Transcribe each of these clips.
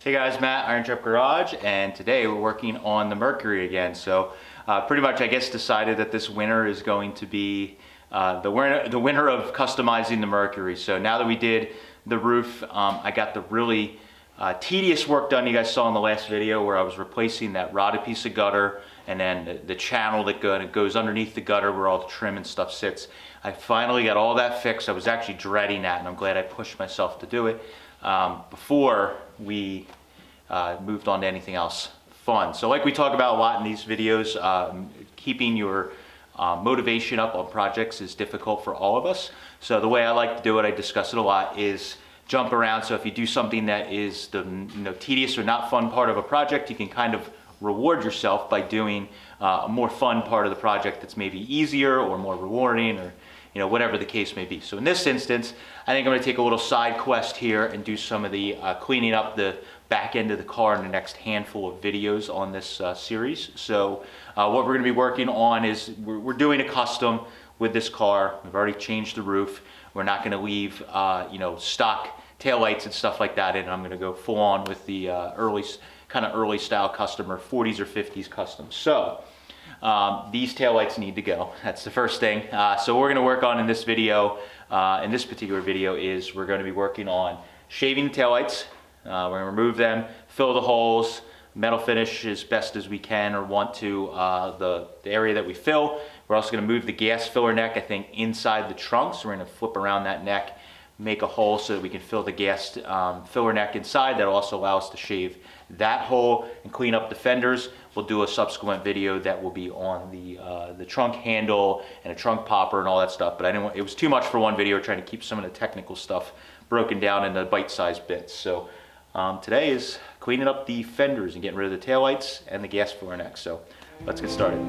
Hey guys, Matt, IronTrap Garage, and today we're working on the Mercury again. So pretty much I guess decided that this winter is going to be the winter of customizing the Mercury. So now that we did the roof, I got the really tedious work done you guys saw in the last video where I was replacing that rotted piece of gutter and then the channel that goes underneath the gutter where all the trim and stuff sits. I finally got all that fixed. I was actually dreading that, and I'm glad I pushed myself to do it before we moved on to anything else fun. So like we talk about a lot in these videos, keeping your motivation up on projects is difficult for all of us. So the way I like to do it, I discuss it a lot, is jump around. So if you do something that is the tedious or not fun part of a project, you can kind of reward yourself by doing a more fun part of the project that's maybe easier or more rewarding, or whatever the case may be. So in this instance, I think I'm going to take a little side quest here and do some of the cleaning up the back end of the car in the next handful of videos on this series. So what we're going to be working on is we're doing a custom with this car. We've already changed the roof. We're not going to leave stock taillights and stuff like that in. I'm going to go full on with the early style customer, 40s or 50s custom. So these taillights need to go. That's the first thing. So what we're going to work on in this video, in this particular video, is we're going to be working on shaving the taillights. We're going to remove them, fill the holes, metal finish as best as we can or want to the area that we fill. We're also going to move the gas filler neck, I think, inside the trunk. So we're going to flip around that neck, make a hole so that we can fill the gas filler neck inside. That'll also allow us to shave that hole and clean up the fenders. We'll do a subsequent video that will be on the trunk handle and a trunk popper and all that stuff, but I didn't want, it was too much for one video, trying to keep some of the technical stuff broken down into bite-sized bits. So today is cleaning up the fenders and getting rid of the taillights and the gas filler neck. So let's get started.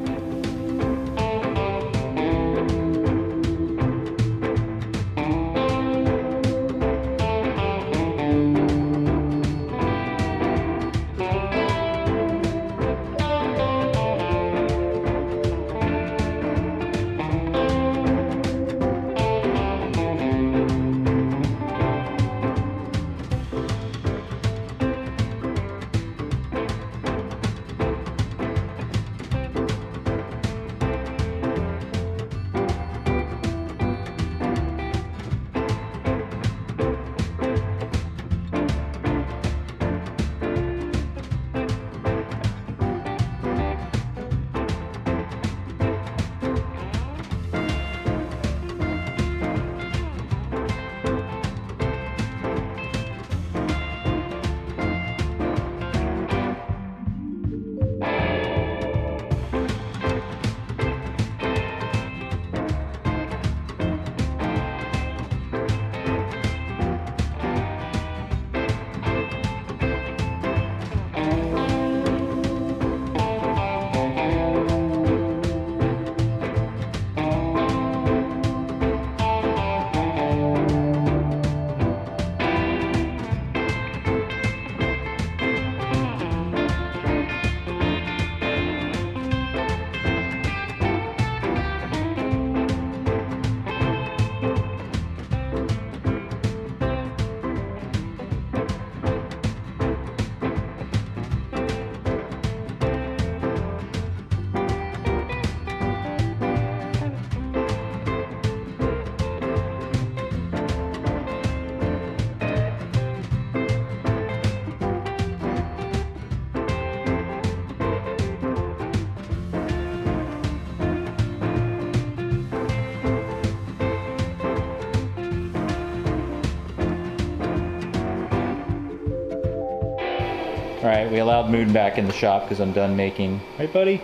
All right, we allowed Moon back in the shop because I'm done making, right buddy?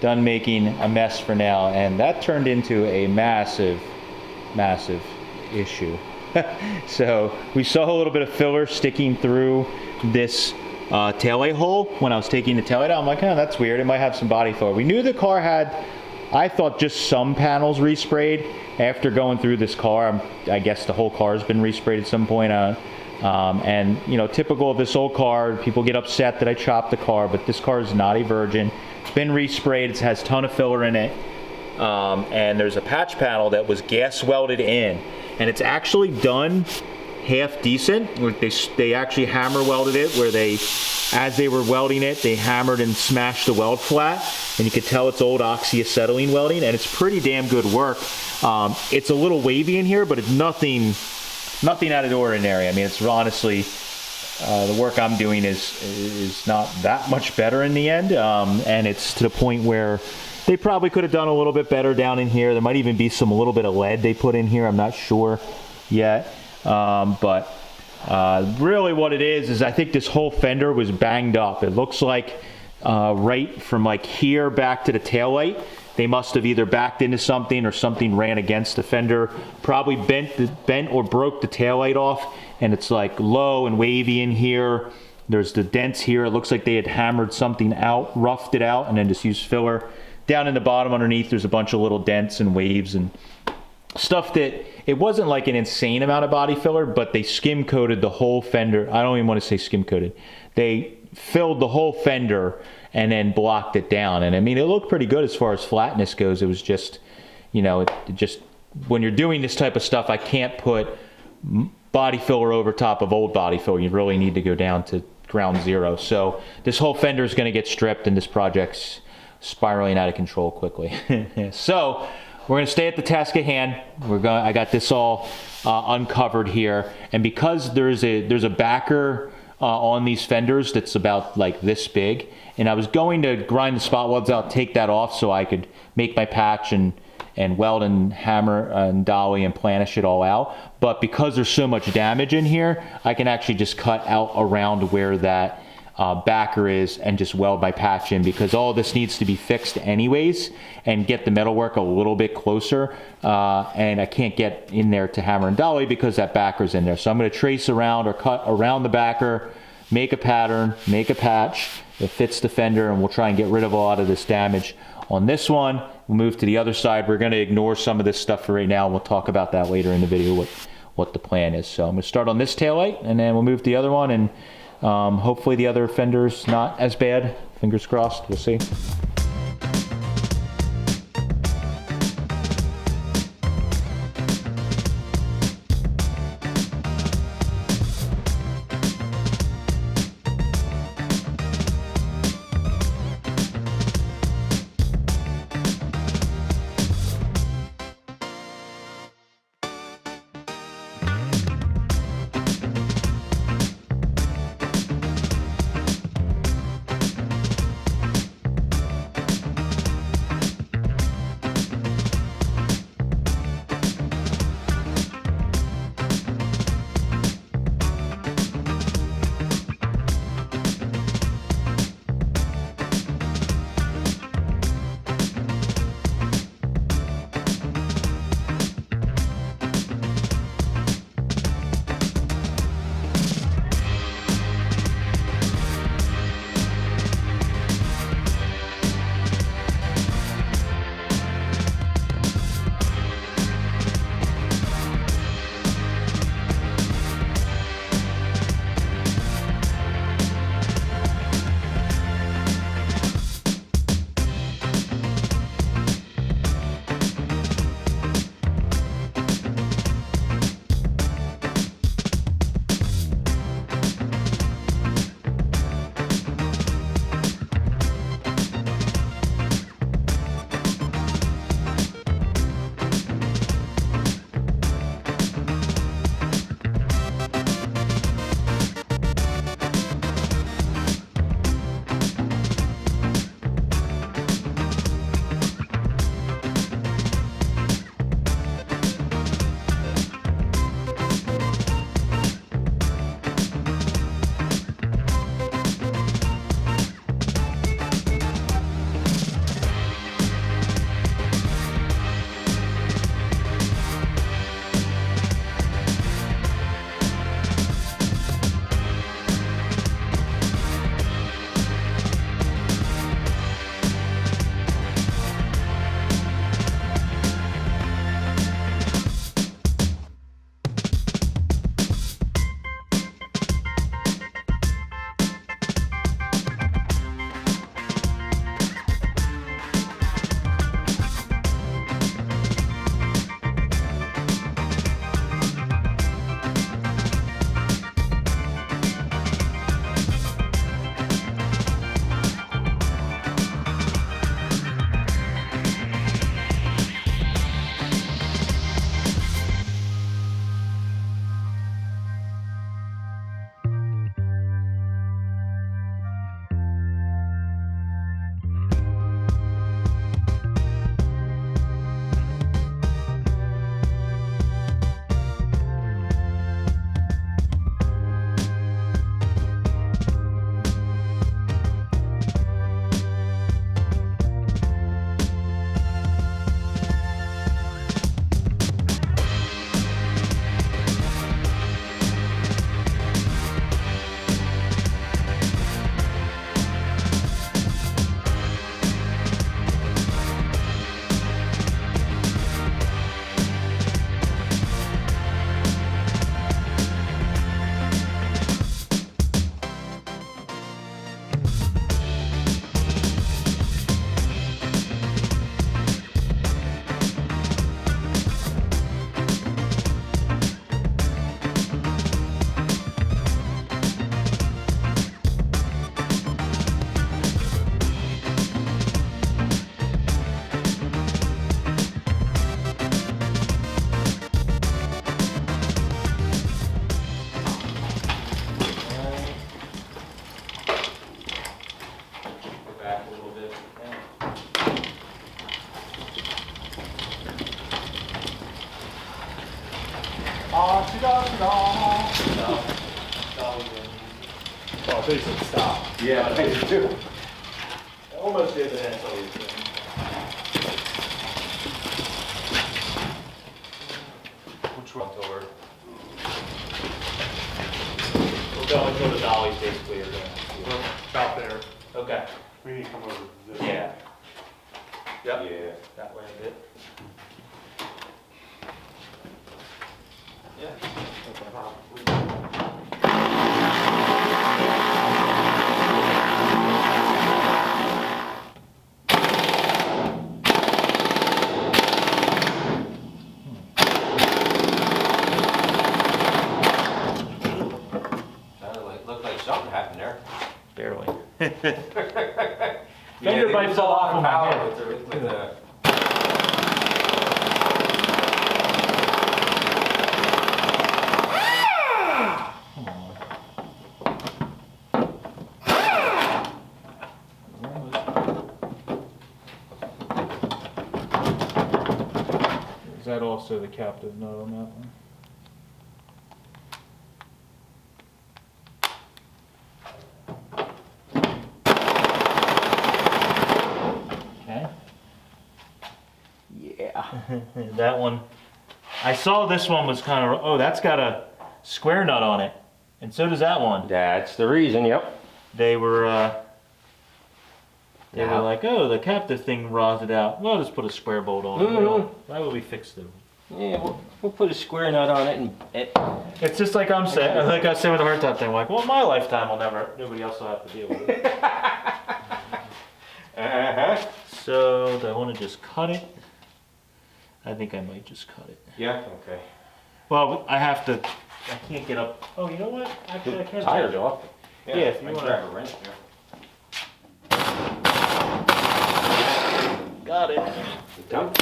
Done making a mess for now, and that turned into a massive, massive issue. So we saw a little bit of filler sticking through this taillight hole when I was taking the taillight out. I'm like, oh, that's weird, it might have some body filler. We knew the car had, I thought, just some panels resprayed. After going through this car, I guess the whole car has been resprayed at some point. And typical of this old car, people get upset that I chopped the car, but this car is not a virgin. It's been resprayed. It has a ton of filler in it. And there's a patch panel that was gas welded in, and it's actually done half decent. They actually hammer welded it, where as they were welding it, they hammered and smashed the weld flat, and you can tell it's old oxyacetylene welding, and it's pretty damn good work. It's a little wavy in here, but it's nothing out of the ordinary. I mean, it's honestly, the work I'm doing is not that much better in the end, and it's to the point where they probably could have done a little bit better down in here. There might even be a little bit of lead they put in here. I'm not sure yet, but really what it is I think this whole fender was banged up. It looks like right from like here back to the taillight, they must have either backed into something or something ran against the fender, probably bent or broke the taillight off, and it's like low and wavy in here. There's the dents here. It looks like they had hammered something out, roughed it out, and then just used filler. Down in the bottom underneath, there's a bunch of little dents and waves and stuff that it wasn't like an insane amount of body filler, but they skim coated the whole fender. I don't even want to say skim coated. They filled the whole fender and then blocked it down. And I mean, it looked pretty good as far as flatness goes. It was just, you know, it just, when you're doing this type of stuff, I can't put body filler over top of old body filler. You really need to go down to ground zero. So this whole fender is going to get stripped, and this project's spiraling out of control quickly. So we're going to stay at the task at hand. I got this all uncovered here, and because there's a backer on these fenders that's about like this big, and I was going to grind the spot welds out, take that off so I could make my patch and weld and hammer and dolly and planish it all out. But because there's so much damage in here, I can actually just cut out around where that backer is and just weld my patch in, because all this needs to be fixed anyways and get the metalwork a little bit closer, and I can't get in there to hammer and dolly because that backer's in there. So I'm going to trace around or cut around the backer, make a pattern, make a patch that fits the fender, and we'll try and get rid of a lot of this damage on this one. We'll move to the other side. We're going to ignore some of this stuff for right now, and we'll talk about that later in the video, what the plan is. So I'm going to start on this taillight, and then we'll move to the other one, and hopefully the other fender's not as bad. Fingers crossed. We'll see. Oh, I thought you said stop. Yeah, I did too. I almost did that. That's all you said. Which one's over? We're going to the dollies basically. We're about there. Okay. We need to come over this. Yeah. Yep. Yeah. That way a bit. Looked like something happened there. Barely. Fender bites fell off on my power head. with the Is that also the captive nut on that one? Okay. Yeah. That one. I saw this one was kind of, oh, that's got a square nut on it. And so does that one. That's the reason, yep. They were Yeah. like, oh, the captive thing rotted out. Well, just put a square bolt on it. Mhm. Why would we fix them? Yeah, we'll put a square nut on it and It's just like I'm saying, like I said with the hardtop thing, like, well, in my lifetime, nobody else will have to deal with it. uh-huh. So, do I want to just cut it? I think I might just cut it. Yeah, okay. Well, I can't get up. Oh, you know what? Actually, I can't. Tires off. Yeah, if you I can wanna- grab a wrench there. Got it. Got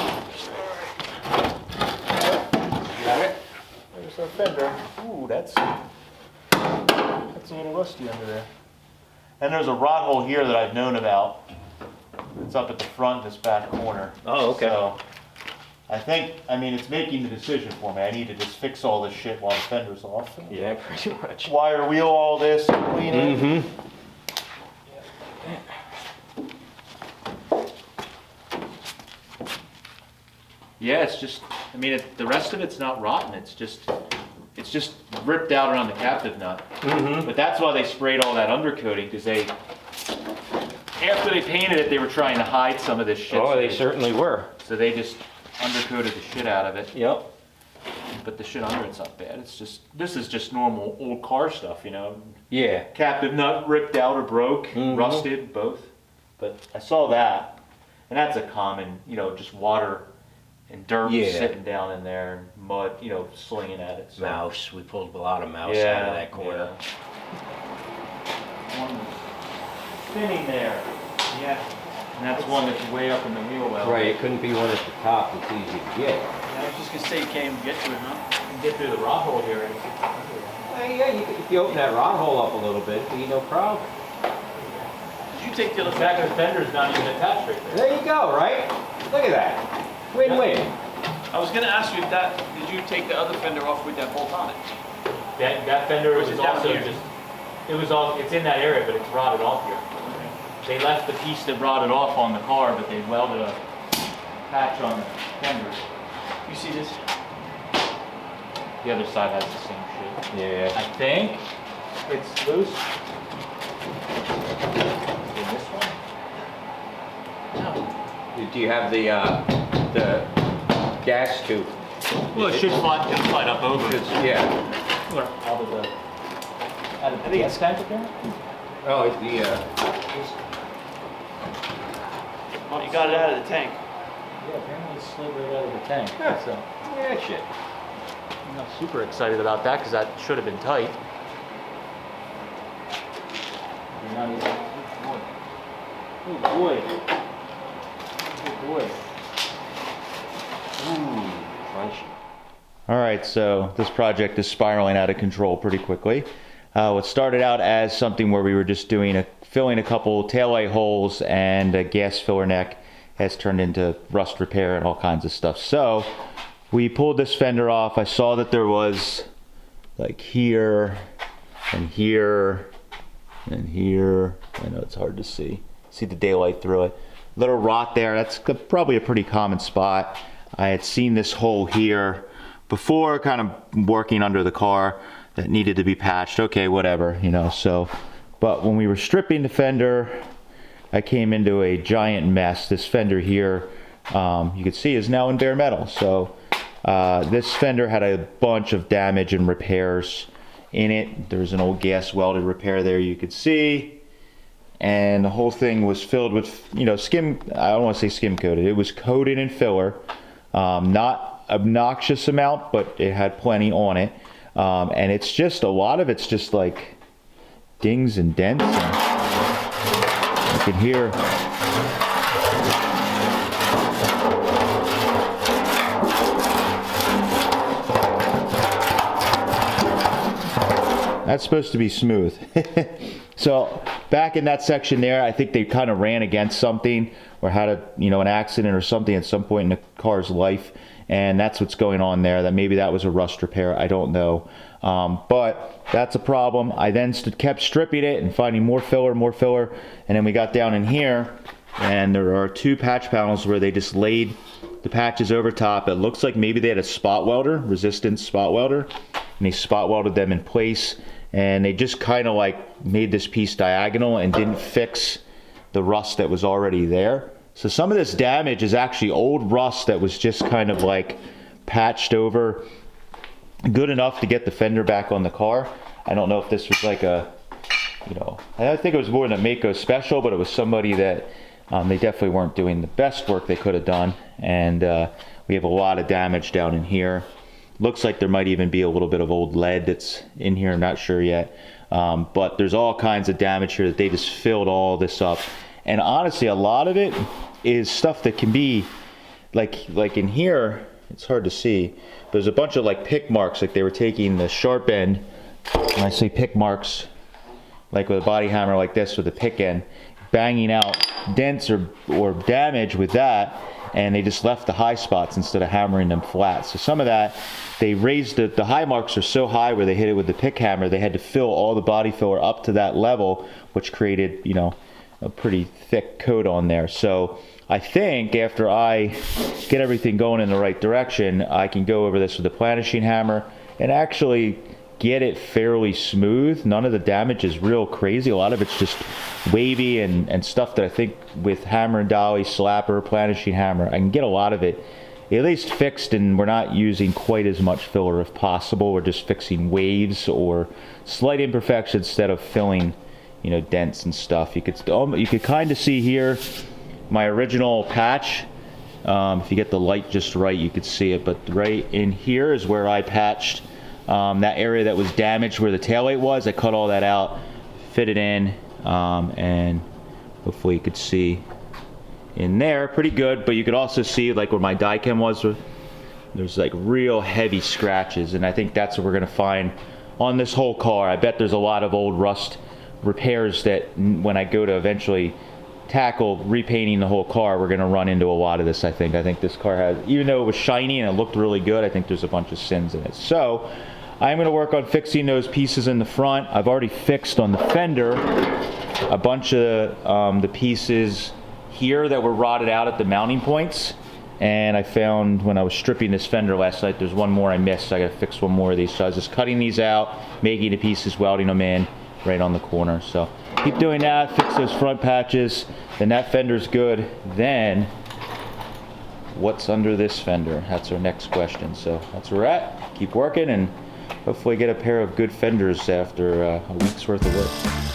it? There's our fender. Ooh, that's a little rusty under there. And there's a rod hole here that I've known about. It's up at the front, this back corner. Oh, okay. So, I mean, it's making the decision for me. I need to just fix all this shit while the fender's off. Yeah, pretty much. Wire wheel all this, clean it. Mm-hmm. Yeah, it's just, I mean, the rest of it's not rotten. It's just ripped out around the captive nut. Mm-hmm. But that's why they sprayed all that undercoating, because after they painted it, they were trying to hide some of this shit. Oh, they certainly were. So they just undercoated the shit out of it. Yep. But the shit under it's not bad. This is just normal old car stuff, you know. Yeah. Captive nut ripped out or broke, Mhm. rusted, both. But I saw that, and that's a common, you know, just water and dirt Yeah. sitting down in there, and mud, you know, slinging at it. So. Mouse. We pulled a lot of mouse out of that corner. Yeah. One was spinning there. Yeah. And that's one that's way up in the wheel well. Right, it couldn't be one at the top that's easy to get. I was just gonna say you can't even get to it, huh? You can get through the rod hole here. And Well, yeah, if you open that rod hole up a little bit, it'd be no problem. Did you take the other the back of the fender's not even attached right there. There you go, right? Look at that. Win-win. I was gonna ask you if did you take the other fender off with that bolt on it? That fender Or is was it down also here? it's in that area, but it's rotted off here. They left the piece that rotted off on the car, but they welded a patch on the fender. You see this? The other side has the same shit. Yeah. I think it's loose. In this one? No. Do you have the gas tube? Well, it should slide up over. Yeah. Or out of the gas tank up there? Oh, it's the, Oh, you got it out of the tank. Yeah, apparently it slid right out of the tank. Yeah. So yeah, shit. I'm not super excited about that because that should have been tight. You're not even. Oh boy. Oh boy. Ooh, crunchy. All right, so this project is spiraling out of control pretty quickly. What started out as something where we were just filling a couple taillight holes and a gas filler neck has turned into rust repair and all kinds of stuff. So we pulled this fender off. I saw that there was like here and here And here, I know it's hard to see the daylight through it. Little rot there, that's probably a pretty common spot. I had seen this hole here before, kind of working under the car, that needed to be patched. Okay, whatever, you know, so. But when we were stripping the fender, I came into a giant mess. This fender here, you can see, is now in bare metal. So this fender had a bunch of damage and repairs in it. There's an old gas welded repair there you could see. And the whole thing was filled with, you know, I don't want to say skim coated. It was coated in filler. Not obnoxious amount, but it had plenty on it. And it's just, a lot of it's just like dings and dents. And you can hear that's supposed to be smooth. So back in that section there, I think they kind of ran against something or had a, you know, an accident or something at some point in the car's life, and that's what's going on there. That maybe that was a rust repair, I don't know. But that's a problem. I then kept stripping it and finding more filler, and then we got down in here, and there are 2 patch panels where they just laid the patches over top. It looks like maybe they had a spot welder, resistance spot welder, and they spot welded them in place, and they just kind of like made this piece diagonal and didn't fix the rust that was already there. So some of this damage is actually old rust that was just kind of like patched over good enough to get the fender back on the car. I don't know if this was like a, you know, I think it was more than a Mako special, but it was somebody that they definitely weren't doing the best work they could have done. And we have a lot of damage down in here. Looks like there might even be a little bit of old lead that's in here, I'm not sure yet. But there's all kinds of damage here that they just filled all this up. And honestly, a lot of it is stuff that can be, like in here, it's hard to see, but there's a bunch of like pick marks, like they were taking the sharp end, when I say pick marks, like with a body hammer like this with a pick end, banging out dents or damage with that, and they just left the high spots instead of hammering them flat. So some of that, they raised the high marks are so high where they hit it with the pick hammer, they had to fill all the body filler up to that level, which created, you know, a pretty thick coat on there. So I think after I get everything going in the right direction, I can go over this with a planishing hammer and actually get it fairly smooth. None of the damage is real crazy. A lot of it's just wavy and stuff that I think with hammer and dolly, slapper, planishing hammer, I can get a lot of it at least fixed, and we're not using quite as much filler if possible. We're just fixing waves or slight imperfections instead of filling, you know, dents and stuff. You could kind of see here my original patch. If you get the light just right, you could see it, but right in here is where I patched that area that was damaged where the taillight was. I cut all that out, fit it in, and hopefully you could see in there pretty good. But you could also see like where my die cam was, there's like real heavy scratches, and I think that's what we're gonna find on this whole car. I bet there's a lot of old rust repairs that when I go to eventually tackle repainting the whole car, we're gonna run into a lot of this. I think this car has, even though it was shiny and it looked really good, I think there's a bunch of sins in it. So I'm gonna work on fixing those pieces in the front. I've already fixed on the fender a bunch of the pieces here that were rotted out at the mounting points, and I found when I was stripping this fender last night, there's one more I missed. I gotta fix one more of these, so I was just cutting these out, making the pieces, welding them in right on the corner. So keep doing that, fix those front patches, then that fender's good. Then what's under this fender? That's our next question. So that's where we're at. Keep working and hopefully get a pair of good fenders after a week's worth of work.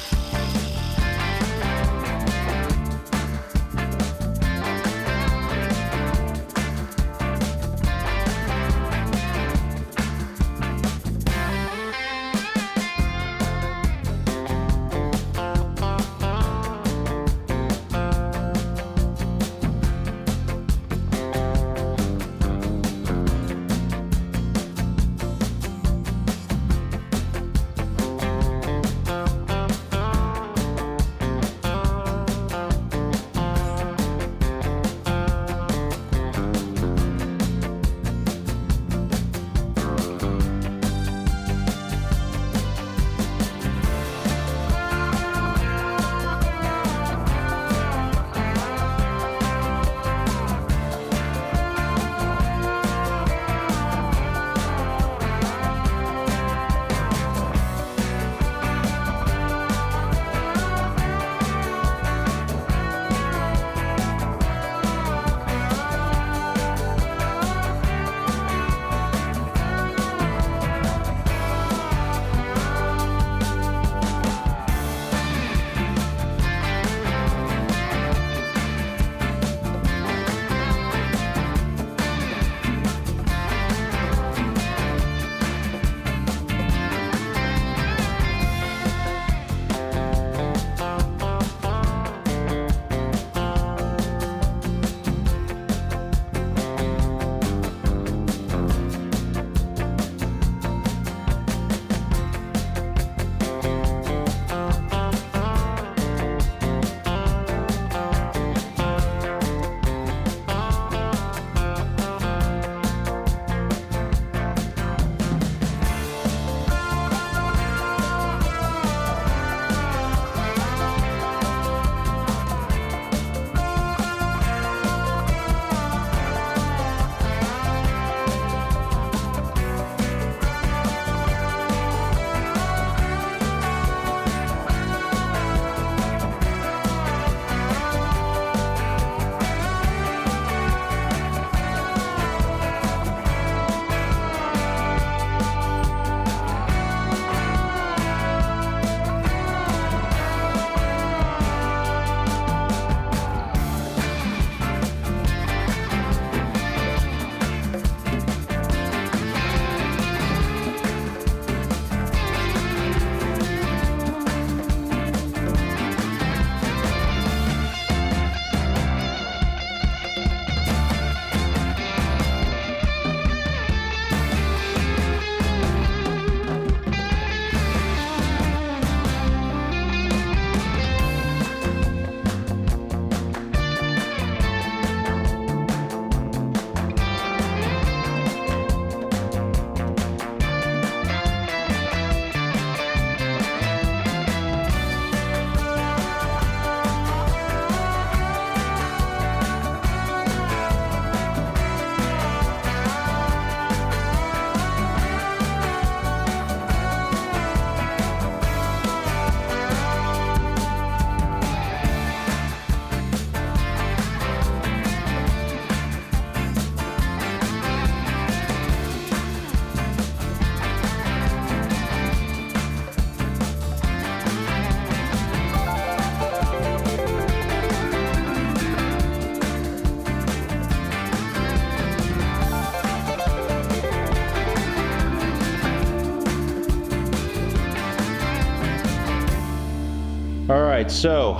All right, so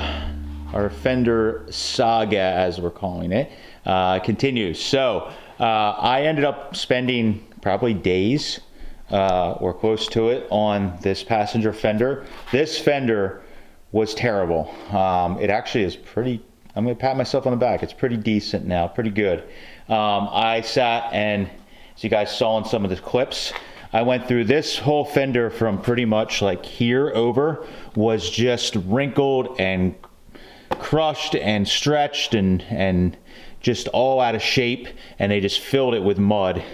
our Fender saga, as we're calling it, continues. So I ended up spending probably days or close to it on this passenger fender. This fender was terrible. It actually is pretty, I'm gonna pat myself on the back. It's pretty decent now, pretty good. I sat and, as you guys saw in some of the clips, I went through this whole fender from pretty much like here over was just wrinkled and crushed and stretched and just all out of shape, and they just filled it with mud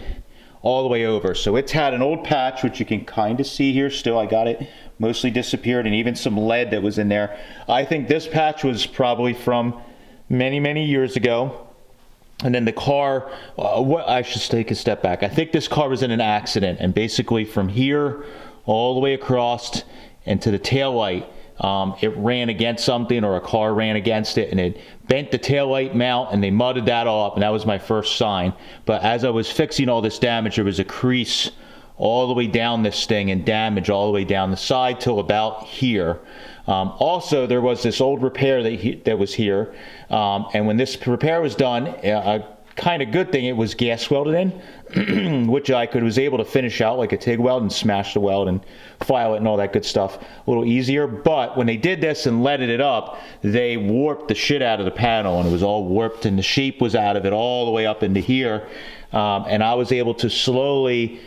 all the way over. So it's had an old patch, which you can kind of see here still. I got it mostly disappeared, and even some lead that was in there. I think this patch was probably from many years ago. And then the car, I should take a step back. I think this car was in an accident, and basically from here all the way across and to the taillight, it ran against something, or a car ran against it, and it bent the taillight mount, and they mudded that all up, and that was my first sign. But as I was fixing all this damage, there was a crease all the way down this thing and damage all the way down the side till about here. Also, there was this old repair that was here, and when this repair was done, a kind of good thing, it was gas welded in, which I was able to finish out like a TIG weld and smash the weld and file it and all that good stuff a little easier. But when they did this and leaded it up, they warped the shit out of the panel, and it was all warped, and the shape was out of it all the way up into here. And I was able to slowly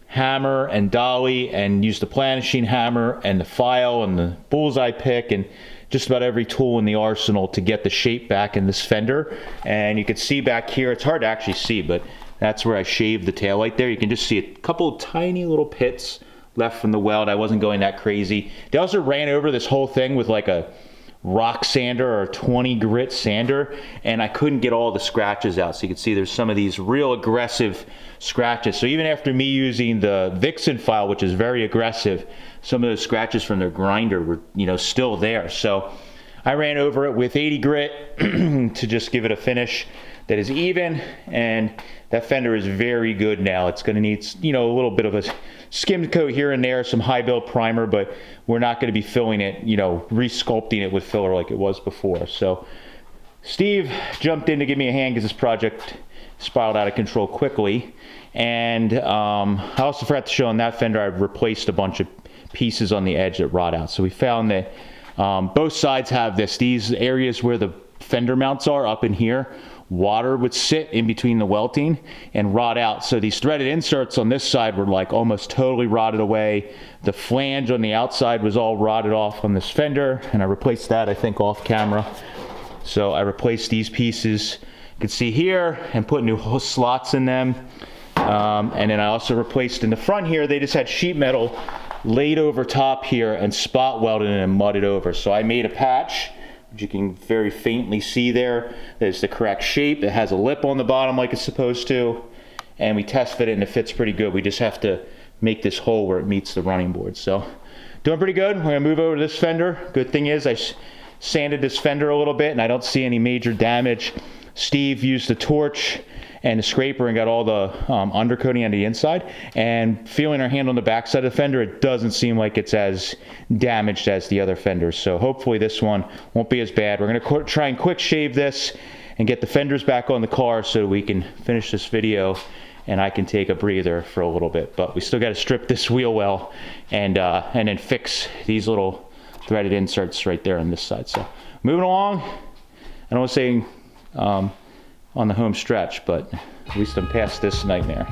hammer and dolly and use the planishing hammer and the file and the bullseye pick and just about every tool in the arsenal to get the shape back in this fender. And you can see back here, it's hard to actually see, but that's where I shaved the taillight there. You can just see a couple of tiny little pits left from the weld. I wasn't going that crazy. They also ran over this whole thing with like a rock sander or 20 grit sander, and I couldn't get all the scratches out. So you can see there's some of these real aggressive scratches. So even after me using the Vixen file, which is very aggressive, some of those scratches from their grinder were, still there. So I ran over it with 80 grit to just give it a finish that is even, and that fender is very good now. It's going to need, a little bit of a skimmed coat here and there, some high build primer, but we're not going to be filling it, re-sculpting it with filler like it was before. So Steve jumped in to give me a hand because this project spiraled out of control quickly. And I also forgot to show on that fender, I've replaced a bunch of pieces on the edge that rot out. So we found that both sides have these areas where the fender mounts are up in here. Water would sit in between the welting and rot out. So these threaded inserts on this side were like almost totally rotted away. The flange on the outside was all rotted off on this fender, and I replaced that, I think, off camera. So I replaced these pieces, you can see here, and put new slots in them. And then I also replaced in the front here, they just had sheet metal laid over top here and spot welded and mudded over. So I made a patch, which you can very faintly see there. There's the correct shape. It has a lip on the bottom like it's supposed to. And we test fit it and it fits pretty good. We just have to make this hole where it meets the running board. So doing pretty good. We're gonna move over to this fender. Good thing is I sanded this fender a little bit and I don't see any major damage. Steve used the torch and the scraper and got all the undercoating on the inside. And feeling our hand on the back side of the fender, it doesn't seem like it's as damaged as the other fenders. So hopefully this one won't be as bad. We're gonna try and quick shave this and get the fenders back on the car so we can finish this video and I can take a breather for a little bit. But we still gotta strip this wheel well and then fix these little threaded inserts right there on this side. So moving along, I don't wanna say on the home stretch, but at least I'm past this nightmare.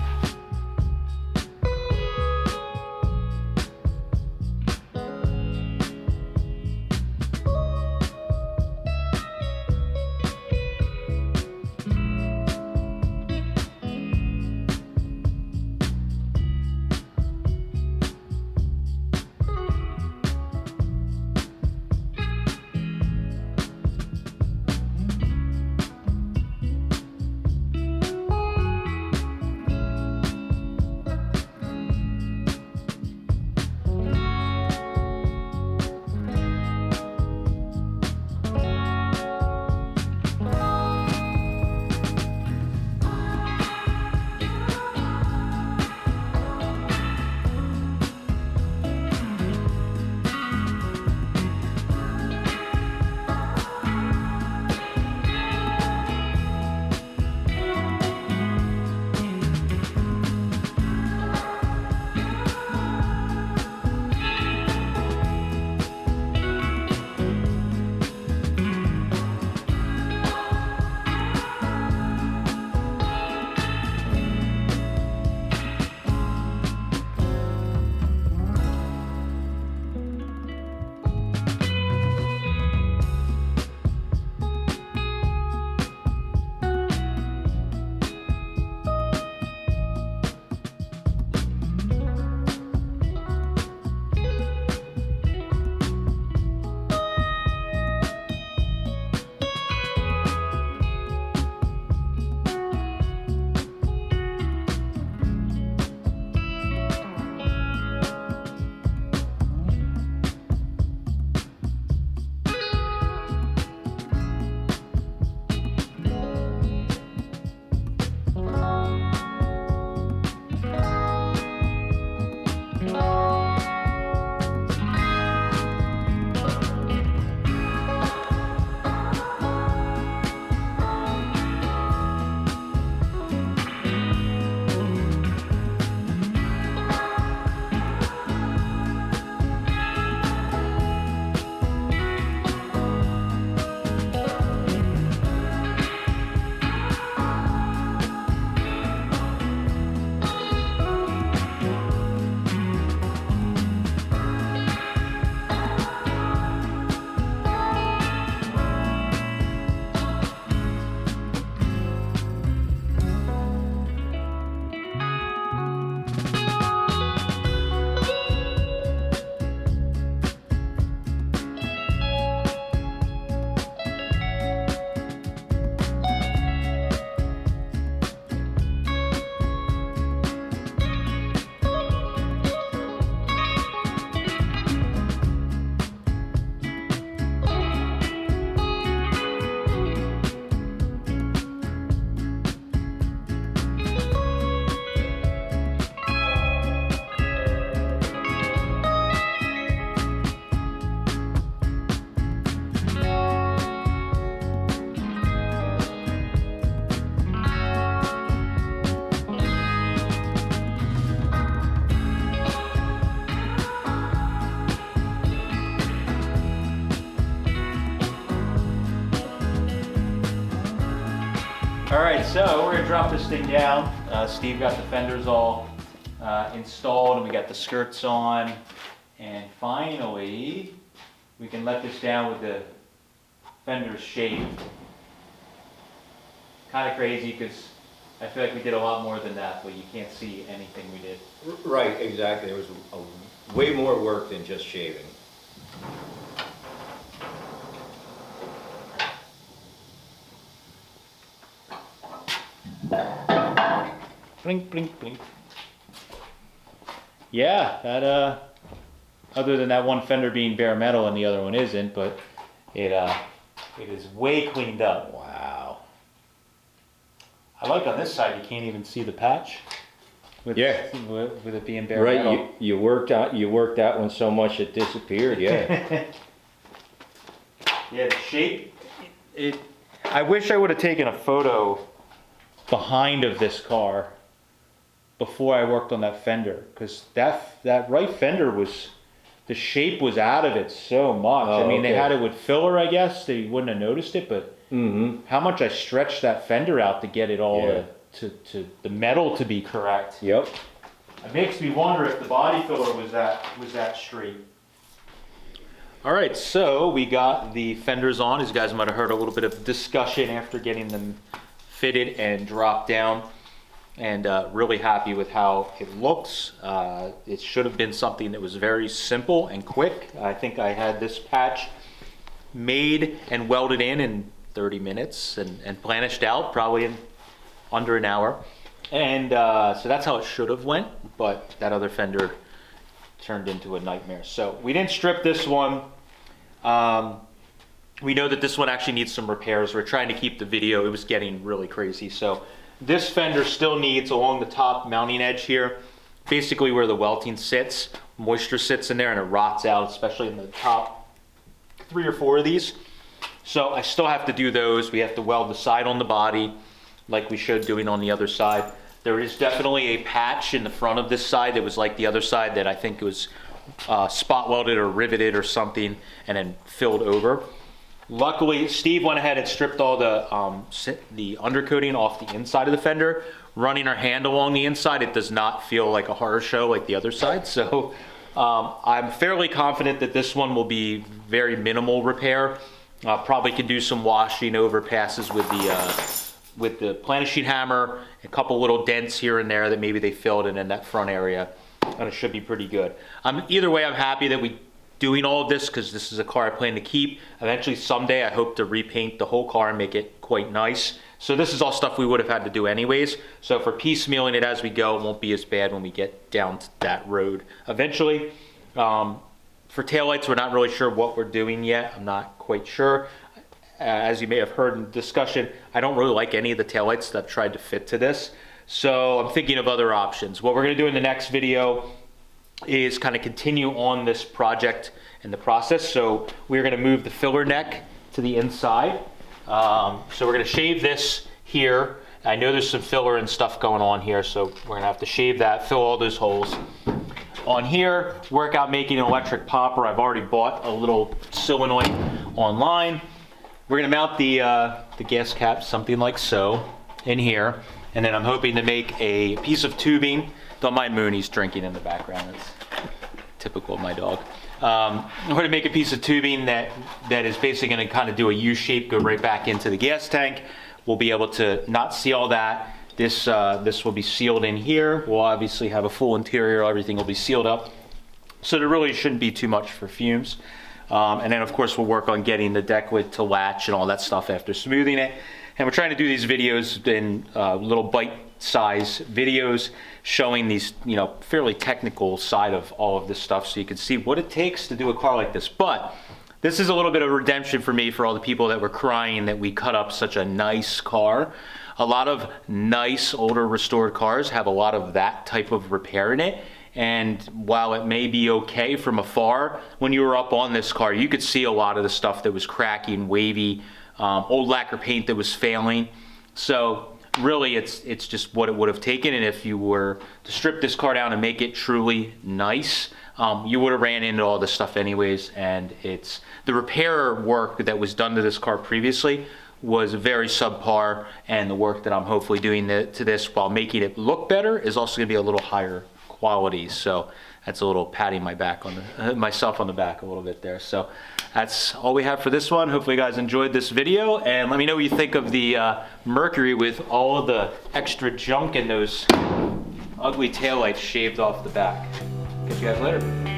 All right, so we're gonna drop this thing down. Steve got the fenders all installed, and we got the skirts on. And finally, we can let this down with the fenders shaved. Kind of crazy because I feel like we did a lot more than that, but you can't see anything we did. Right, exactly. There was way more work than just shaving. Blink, blink, blink. Yeah, that other than that one fender being bare metal and the other one isn't, but it is way cleaned up. Wow. I like on this side you can't even see the patch. With, Yeah. with it being bare Right, metal. you worked that one so much it disappeared, yeah. Yeah, the shape. I wish I would have taken a photo behind of this car before I worked on that fender, because that right fender was, the shape was out of it so much. Oh, I mean, they okay. had it with filler, I guess. They wouldn't have noticed it, but how much I stretched that fender out to get it all to the metal to be correct. Yep. It makes me wonder if the body filler was that straight. All right, so we got the fenders on. As you guys might have heard a little bit of discussion after getting them fitted and dropped down, and really happy with how it looks. It should have been something that was very simple and quick. I think I had this patch made and welded in 30 minutes and planished out probably in under an hour. And so that's how it should have went, but that other fender turned into a nightmare. So we didn't strip this one. We know that this one actually needs some repairs. We're trying to keep the video, it was getting really crazy. So this fender still needs, along the top mounting edge here, basically where the welting sits, moisture sits in there and it rots out, especially in the top 3 or 4 of these. So I still have to do those. We have to weld the side on the body like we should doing on the other side. There is definitely a patch in the front of this side that was like the other side that I think was spot welded or riveted or something and then filled over. Luckily, Steve went ahead and stripped all the undercoating off the inside of the fender. Running our hand along the inside, it does not feel like a horror show like the other side. So I'm fairly confident that this one will be very minimal repair. Probably could do some washing over passes with the planishing hammer, a couple little dents here and there that maybe they filled in that front area, and it should be pretty good. Either way, I'm happy that we doing all of this because this is a car I plan to keep. Eventually, someday, I hope to repaint the whole car and make it quite nice. So this is all stuff we would have had to do anyways. So for piecemealing it as we go, it won't be as bad when we get down to that road. Eventually, for taillights, we're not really sure what we're doing yet. I'm not quite sure. As you may have heard in discussion, I don't really like any of the taillights that I've tried to fit to this. So I'm thinking of other options. What we're gonna do in the next video is kind of continue on this project and the process. So we're gonna move the filler neck to the inside. So we're gonna shave this here. I know there's some filler and stuff going on here, so we're gonna have to shave that, fill all those holes. On here, work out making an electric popper. I've already bought a little solenoid online. We're gonna mount the gas cap, something like so, in here. And then I'm hoping to make a piece of tubing. Don't mind Mooney's drinking in the background. It's typical of my dog. I'm gonna make a piece of tubing that is basically gonna kind of do a U shape, go right back into the gas tank. We'll be able to not see all that. This will be sealed in here. We'll obviously have a full interior. Everything will be sealed up. So there really shouldn't be too much for fumes. And then of course we'll work on getting the deck lid to latch and all that stuff after smoothing it. And we're trying to do these videos in little bite-size videos showing these, fairly technical side of all of this stuff so you can see what it takes to do a car like this. But this is a little bit of redemption for me for all the people that were crying that we cut up such a nice car. A lot of nice older restored cars have a lot of that type of repair in it. And while it may be okay from afar, when you were up on this car, you could see a lot of the stuff that was cracking, wavy, old lacquer paint that was failing. So really it's just what it would have taken. And if you were to strip this car down and make it truly nice, you would have ran into all this stuff anyways. And the repair work that was done to this car previously was very subpar, and the work that I'm hopefully doing to this while making it look better is also going to be a little higher quality. So that's a little patting my back on the, myself on the back a little bit there. So that's all we have for this one. Hopefully you guys enjoyed this video, and let me know what you think of the Mercury with all of the extra junk and those ugly taillights shaved off the back. Catch you guys later.